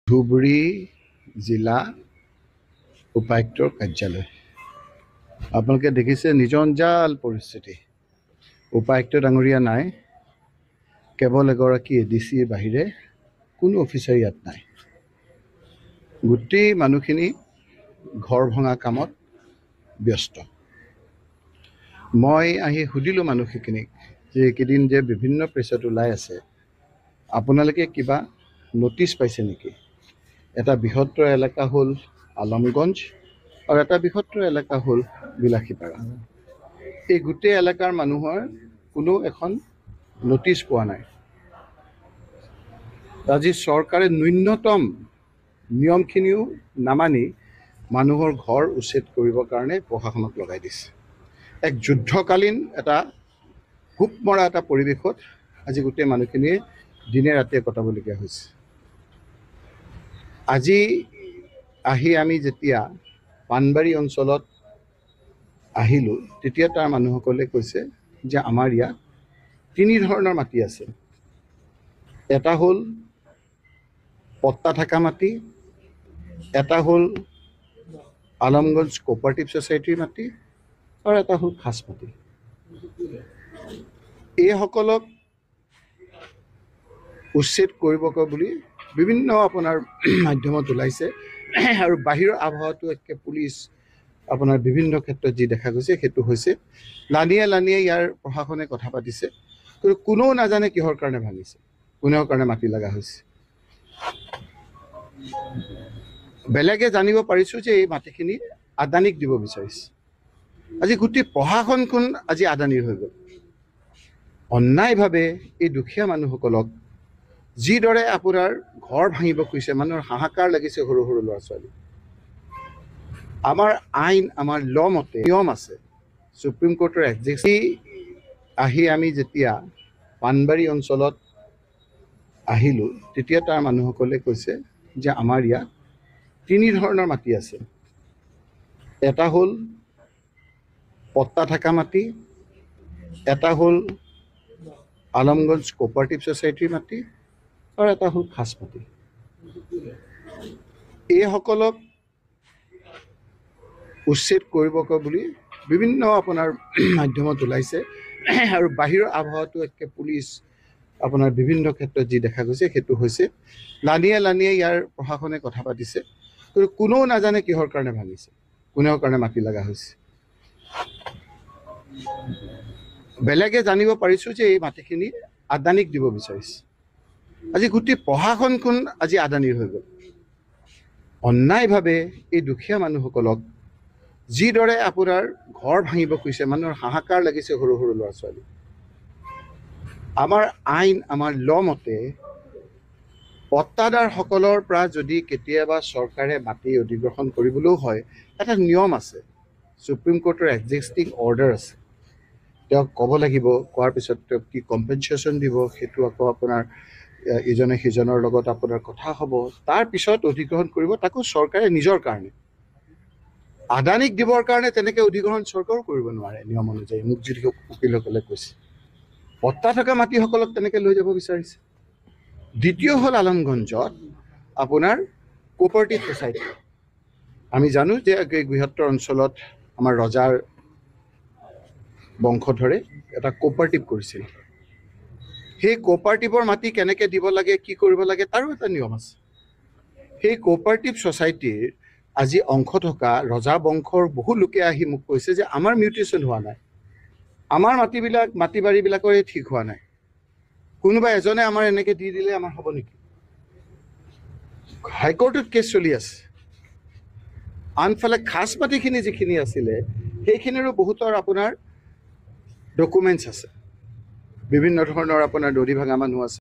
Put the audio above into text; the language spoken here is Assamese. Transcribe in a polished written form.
ধুবুৰী জিলা উপায়ুক্তৰ কাৰ্যালয়। আপোনালোকে দেখিছে নিৰঞ্জাল পৰিস্থিতি। উপায়ুক্ত ডাঙৰীয়া নাই, কেৱল এগৰাকী ADCৰ বাহিৰে কোনো অফিচাৰ ইয়াত নাই। গোটেই মানুহখিনি ঘৰ ভঙা কামত ব্যস্ত। মই আহি সুধিলোঁ মানুহখিনিক যে এইকেইদিন যে বিভিন্ন প্ৰেছত ওলাই আছে, আপোনালোকে কিবা নটিচ পাইছে নেকি? এটা বৃহত্তৰ এলেকা হ'ল আলমগঞ্জ আৰু এটা বৃহত্তৰ এলেকা হ'ল বিলাসীপাৰা। এই গোটেই এলেকাৰ মানুহৰ কোনো এখন নটিচ পোৱা নাই। আজি চৰকাৰে ন্যূনতম নিয়মখিনিও নামানি মানুহৰ ঘৰ উচ্ছেদ কৰিবৰ কাৰণে প্ৰশাসনক লগাই দিছে। এক যুদ্ধকালীন এটা হুপ মৰা এটা পৰিৱেশত আজি গোটেই মানুহখিনিয়ে দিনে ৰাতিয়ে কটাবলগীয়া হৈছে। আজি আহি আমি যেতিয়া পানবাৰী অঞ্চলত আহিলোঁ, তেতিয়া তাৰ মানুহসকলে কৈছে যে আমাৰ ইয়াত তিনি ধৰণৰ মাটি আছে। এটা হ'ল পট্টা থকা মাটি, এটা হ'ল আলমগঞ্জ কোঅপাৰেটিভ ছ'চাইটিৰ মাটি আৰু এটা হ'ল খাছ মাটি। এইসকলক উচ্ছেদ কৰিব বুলি বিভিন্ন আপোনাৰ মাধ্যমত ওলাইছে আৰু বাহিৰৰ আবহাৱাটো একে পুলিচ আপোনাৰ বিভিন্ন ক্ষেত্ৰত যি দেখা গৈছে সেইটো হৈছে লানিয়ে লানিয়ে ইয়াৰ প্ৰশাসনে কথা পাতিছে, কিন্তু কোনেও নাজানে কিহৰ কাৰণে ভাঙিছে, কোনেও কাৰণে মাটি লগা হৈছে। বেলেগে জানিব পাৰিছোঁ যে এই মাটিখিনি আদানীক দিব বিচাৰিছে। আজি গোটেই প্ৰশাসনখন আজি আদানীৰ হৈ গ'ল। অন্যায়ভাৱে এই দুখীয়া মানুহসকলক যিদৰে আপোনাৰ ঘৰ ভাঙিব খুজিছে, মানুহৰ হাহাকাৰ লাগিছে। সৰু সৰু ল'ৰা ছোৱালী, আমাৰ আইন আমাৰ মতে নিয়ম আছে। সুপ্ৰিম কোৰ্টৰ এক্সিকিউটিভ আহি আমি যেতিয়া পানবাৰী অঞ্চলত আহিলোঁ, তেতিয়া তাৰ মানুহসকলে কৈছে যে আমাৰ ইয়াত তিনি ধৰণৰ মাটি আছে। এটা হ'ল পট্টা থকা মাটি, এটা হ'ল আলমগঞ্জ কোঅপাৰেটিভ ছ'চাইটিৰ মাটি আৰু এটা হ'ল খাছ মাটি। এইসকলক উচ্ছেদ কৰিব বুলি বিভিন্ন আপোনাৰ মাধ্যমত ওলাইছে আৰু বাহিৰৰ আবহাৱাটো একে পুলিচ আপোনাৰ বিভিন্ন ক্ষেত্ৰত যি দেখা গৈছে সেইটো হৈছে লানিয়ে লানিয়ে ইয়াৰ প্ৰশাসনে কথা পাতিছে, কিন্তু কোনেও নাজানে কিহৰ কাৰণে ভাঙিছে, কোনেও কাৰণে মাটি লগা হৈছে। বেলেগে জানিব পাৰিছোঁ যে এই মাটিখিনি আদানীক দিব বিচাৰিছে। আজি গোটেই প্ৰশাসনখন আজি আদানীৰ হৈ গ'ল। অন্যায়ভাৱে এই দুখীয়া মানুহসকলক যিদৰে আপোনাৰ ঘৰ ভাঙিব খুজিছে, মানুহৰ হাহাকাৰ লাগিছে। সৰু সৰু ল'ৰা ছোৱালী, আমাৰ আইন আমাৰ মতে পট্টাদাৰসকলৰ পৰা যদি কেতিয়াবা চৰকাৰে মাটি অধিগ্ৰহণ কৰিবলৈও হয়, এটা নিয়ম আছে। সুপ্ৰিম কোৰ্টৰ এক্সিকিউটিভ অৰ্ডাৰ আছে। তেওঁক ক'ব লাগিব, কোৱাৰ পিছত তেওঁক কি কম্পেনচেশ্যন দিব, সেইটো আকৌ আপোনাৰ ইজনে সিজনৰ লগত আপোনাৰ কথা হ'ব। তাৰপিছত অধিগ্ৰহণ কৰিব, তাকো চৰকাৰে নিজৰ কাৰণে। আদানীক দিবৰ কাৰণে তেনেকৈ অধিগ্ৰহণ চৰকাৰো কৰিব নোৱাৰে নিয়ম অনুযায়ী, মোক যদি উকিলসকলে কৈছে। পট্টা থকা মাটিসকলক তেনেকৈ লৈ যাব বিচাৰিছে। দ্বিতীয় হ'ল আলমগঞ্জত আপোনাৰ কোঅপাৰেটিভ ছ'চাইটি। আমি জানো যে এই বৃহত্তৰ অঞ্চলত আমাৰ ৰজাৰ বংশধৰে এটা কোঅপাৰেটিভ কৰিছিল। সেই কোঅপাৰেটিভৰ মাটি কেনেকৈ দিব লাগে, কি কৰিব লাগে, তাৰো এটা নিয়ম আছে। সেই কোঅপাৰেটিভ ছ'চাইটিৰ আজি অংশ থকা ৰজা বংশৰ বহু লোকে আহি মোক কৈছে যে আমাৰ মিউটেশ্যন হোৱা নাই, আমাৰ মাটি বাৰীবিলাকৰ ঠিক হোৱা নাই, কোনোবা এজনে আমাৰ এনেকৈ দি দিলে আমাৰ হ'ব নেকি? হাইকোৰ্টত কেছ চলি আছে। আনফালে খাছ মাটিখিনি যিখিনি আছিলে সেইখিনিৰো বহুতৰ আপোনাৰ ডকুমেণ্টছ আছে। বিভিন্ন ধৰণৰ আপোনাৰ দধি ভাঙা মানুহ আছে।